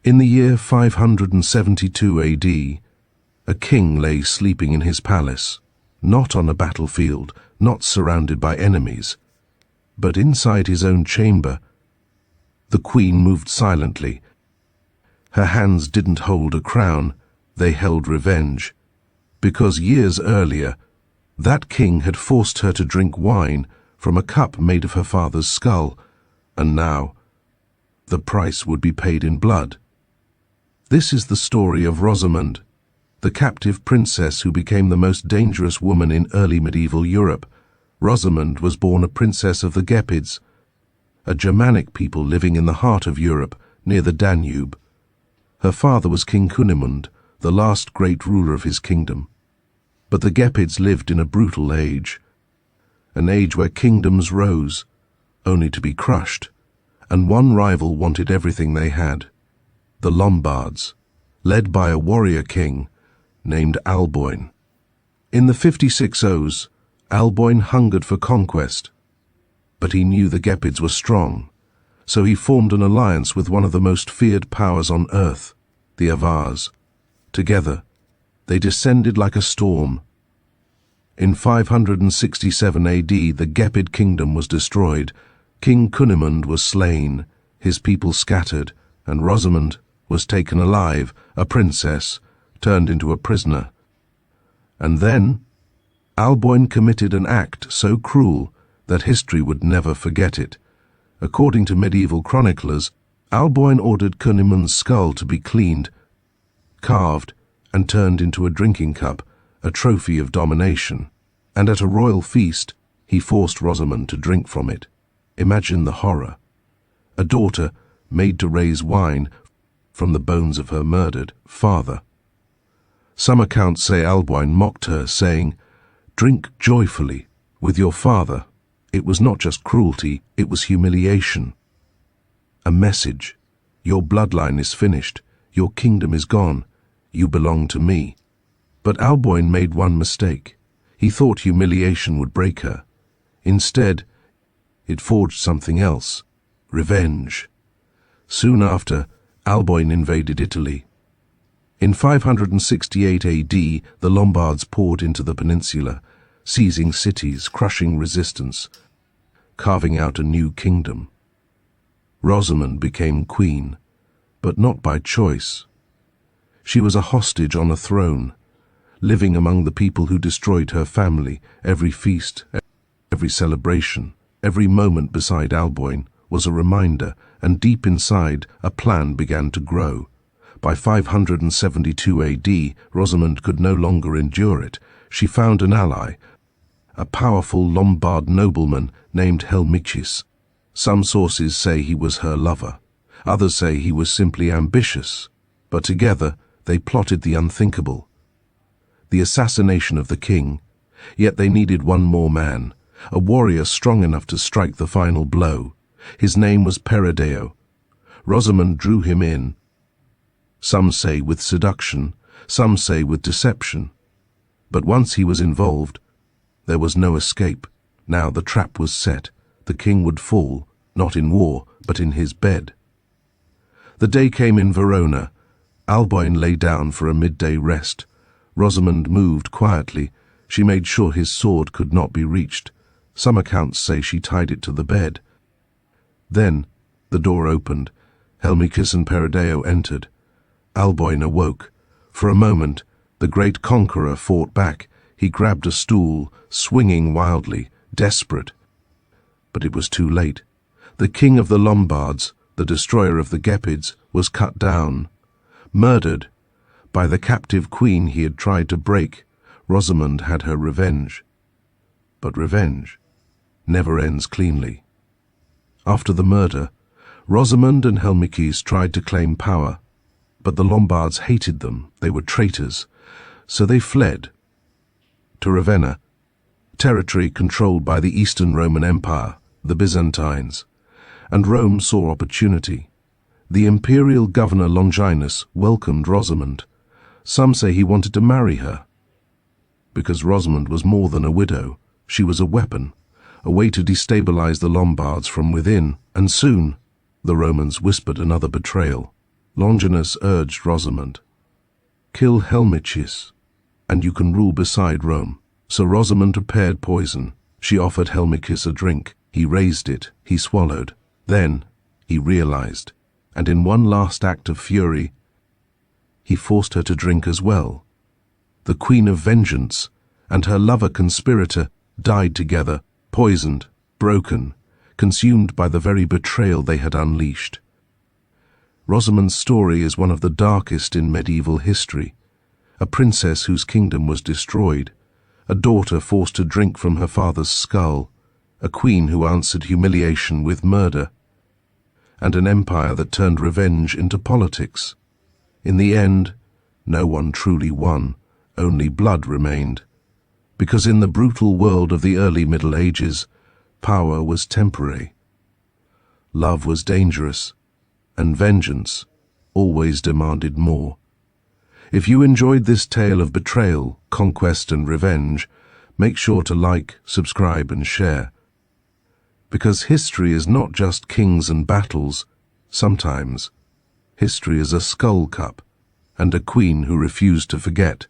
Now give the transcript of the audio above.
In the year 572 AD, a king lay sleeping in his palace, not on a battlefield, not surrounded by enemies, but inside his own chamber. The queen moved silently. Her hands didn't hold a crown, they held revenge, because years earlier, that king had forced her to drink wine from a cup made of her father's skull, and now the price would be paid in blood. This is the story of Rosamund, the captive princess who became the most dangerous woman in early medieval Europe. Rosamund was born a princess of the Gepids, a Germanic people living in the heart of Europe, near the Danube. Her father was King Cunimund, the last great ruler of his kingdom. But the Gepids lived in a brutal age, an age where kingdoms rose, only to be crushed, and one rival wanted everything they had: the Lombards, led by a warrior king named Alboin. In the 56 Alboin hungered for conquest, but he knew the Gepids were strong, so he formed an alliance with one of the most feared powers on earth, the Avars. Together, they descended like a storm. In 567 AD, the Gepid kingdom was destroyed. King Cunimund was slain, his people scattered, and Rosamund was taken alive, a princess, turned into a prisoner. And then, Alboin committed an act so cruel that history would never forget it. According to medieval chroniclers, Alboin ordered Cunimund's skull to be cleaned, carved, and turned into a drinking cup, a trophy of domination. And at a royal feast, he forced Rosamund to drink from it. Imagine the horror. A daughter made to raise wine from the bones of her murdered father. Some accounts say Alboin mocked her, saying, "Drink joyfully with your father." It was not just cruelty, it was humiliation. A message: your bloodline is finished, your kingdom is gone, you belong to me. But Alboin made one mistake. He thought humiliation would break her. Instead, it forged something else: revenge. Soon after, Alboin invaded Italy. In 568 AD, the Lombards poured into the peninsula, seizing cities, crushing resistance, carving out a new kingdom. Rosamund became queen, but not by choice. She was a hostage on a throne, living among the people who destroyed her family. Every feast, every celebration, every moment beside Alboin was a reminder, and deep inside, a plan began to grow. By 572 AD, Rosamund could no longer endure it. She found an ally, a powerful Lombard nobleman named Helmichis. Some sources say he was her lover. Others say he was simply ambitious. But together, they plotted the unthinkable: the assassination of the king. Yet they needed one more man, a warrior strong enough to strike the final blow. His name was Perideo. Rosamund drew him in. Some say with seduction, some say with deception. But once he was involved, there was no escape. Now the trap was set. The king would fall, not in war, but in his bed. The day came in Verona. Alboin lay down for a midday rest. Rosamund moved quietly. She made sure his sword could not be reached. Some accounts say she tied it to the bed. Then the door opened. Helmichis and Perideo entered. Alboin awoke. For a moment, the great conqueror fought back. He grabbed a stool, swinging wildly, desperate. But it was too late. The king of the Lombards, the destroyer of the Gepids, was cut down, murdered by the captive queen he had tried to break. Rosamund had her revenge. But revenge never ends cleanly. After the murder, Rosamund and Helmichis tried to claim power, but the Lombards hated them. They were traitors, so they fled to Ravenna, territory controlled by the Eastern Roman Empire, the Byzantines, and Rome saw opportunity. The imperial governor Longinus welcomed Rosamund. Some say he wanted to marry her, because Rosamund was more than a widow. She was a weapon, a way to destabilize the Lombards from within, and soon the Romans whispered another betrayal. Longinus urged Rosamund, "Kill Helmichius, and you can rule beside Rome." So Rosamund prepared poison. She offered Helmichius a drink. He raised it. He swallowed. Then he realized, and in one last act of fury, he forced her to drink as well. The Queen of Vengeance and her lover-conspirator died together, poisoned, broken, consumed by the very betrayal they had unleashed. Rosamund's story is one of the darkest in medieval history. A princess whose kingdom was destroyed, a daughter forced to drink from her father's skull, a queen who answered humiliation with murder, and an empire that turned revenge into politics. In the end, no one truly won, only blood remained. Because in the brutal world of the early Middle Ages, power was temporary. Love was dangerous, and vengeance always demanded more. If you enjoyed this tale of betrayal, conquest and revenge, make sure to like, subscribe and share. Because history is not just kings and battles. Sometimes history is a skull cup and a queen who refused to forget.